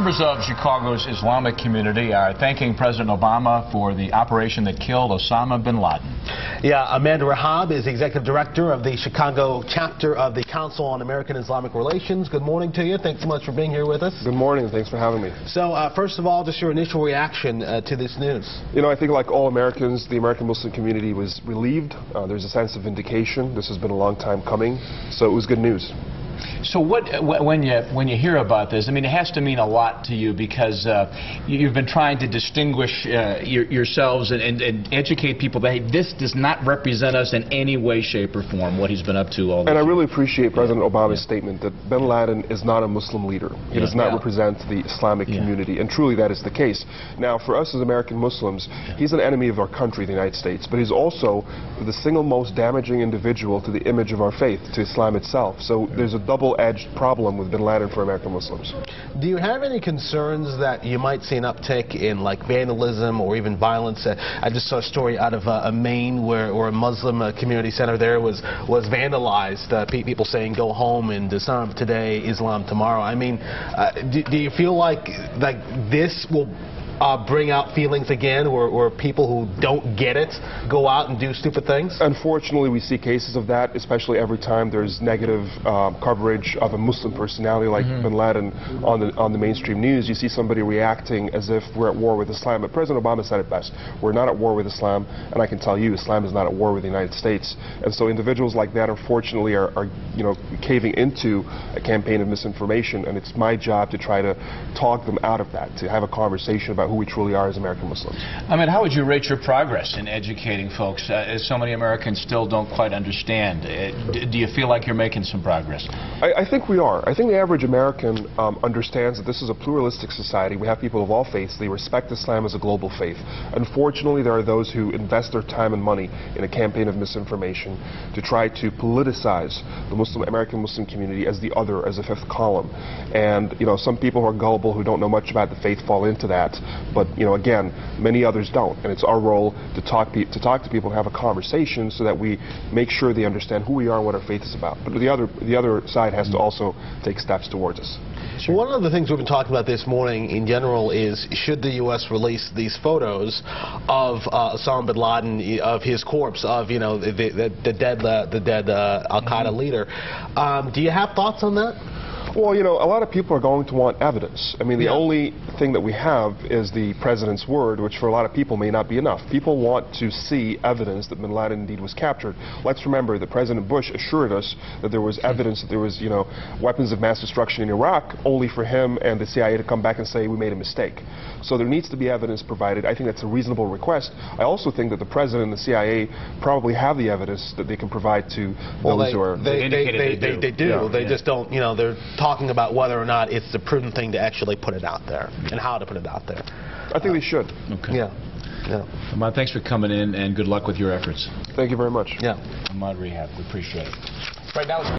Members of Chicago's Islamic community are thanking President Obama for the operation that killed Osama bin Laden. Yeah, Ahmed Rehab is the executive director of the Chicago chapter of the Council on American Islamic Relations. Good morning to you. Thanks so much for being here with us. Good morning. Thanks for having me. So, first of all, just your initial reaction to this news. You know, I think like all Americans, the American Muslim community was relieved. There's a sense of vindication. This has been a long time coming, so it was good news. So when you hear about this, I mean, it has to mean a lot to you because you've been trying to distinguish yourselves and educate people that, hey, this does not represent us in any way, shape, or form, what he's been up to all this. And I really appreciate President Obama's statement that bin Laden is not a Muslim leader. He does not represent the Islamic community, and truly that is the case. Now, for us as American Muslims, he's an enemy of our country, the United States, but he's also the single most damaging individual to the image of our faith, to Islam itself. So there's a double-edged problem with bin Laden for American Muslims. Do you have any concerns that you might see an uptick in like vandalism or even violence? I just saw a story out of Maine where a Muslim community center there was vandalized. People saying go home and Islam today, Islam tomorrow. I mean, do you feel like this will bring out feelings again where people who don't get it go out and do stupid things? Unfortunately, we see cases of that, especially every time there's negative coverage of a Muslim personality like bin Laden on the mainstream news. You see somebody reacting as if we're at war with Islam. But President Obama said it best. We're not at war with Islam, and I can tell you Islam is not at war with the United States. And so individuals like that, unfortunately, are caving into a campaign of misinformation, and it's my job to try to talk them out of that, to have a conversation about who we truly are as American Muslims. I mean, how would you rate your progress in educating folks, as so many Americans still don't quite understand? Do you feel like you're making some progress? I think we are. I think the average American understands that this is a pluralistic society. We have people of all faiths. They respect Islam as a global faith. Unfortunately, there are those who invest their time and money in a campaign of misinformation to try to politicize the American Muslim community as the other, as a fifth column. And, some people who are gullible, who don't know much about the faith, fall into that. But, again, many others don't. And it's our role to talk to people and have a conversation so that we make sure they understand who we are and what our faith is about. But the other side has to also take steps towards us. Sure. One of the things we've been talking about this morning in general is, should the U.S. release these photos of Osama bin Laden, of his corpse, of the dead Al-Qaeda leader? Do you have thoughts on that? Well, a lot of people are going to want evidence. I mean, the only thing that we have is the president's word, which for a lot of people may not be enough. People want to see evidence that bin Laden indeed was captured. Let's remember that President Bush assured us that there was evidence that there was, weapons of mass destruction in Iraq, only for him and the CIA to come back and say we made a mistake. So there needs to be evidence provided. I think that's a reasonable request. I also think that the president and the CIA probably have the evidence that they can provide to those who are... They do. Yeah. They just don't, they're talking about whether or not it's the prudent thing to actually put it out there and how to put it out there. I think they should. Okay. Ahmed, thanks for coming in and good luck with your efforts. Thank you very much. Ahmed Rehab, we appreciate it. Right now.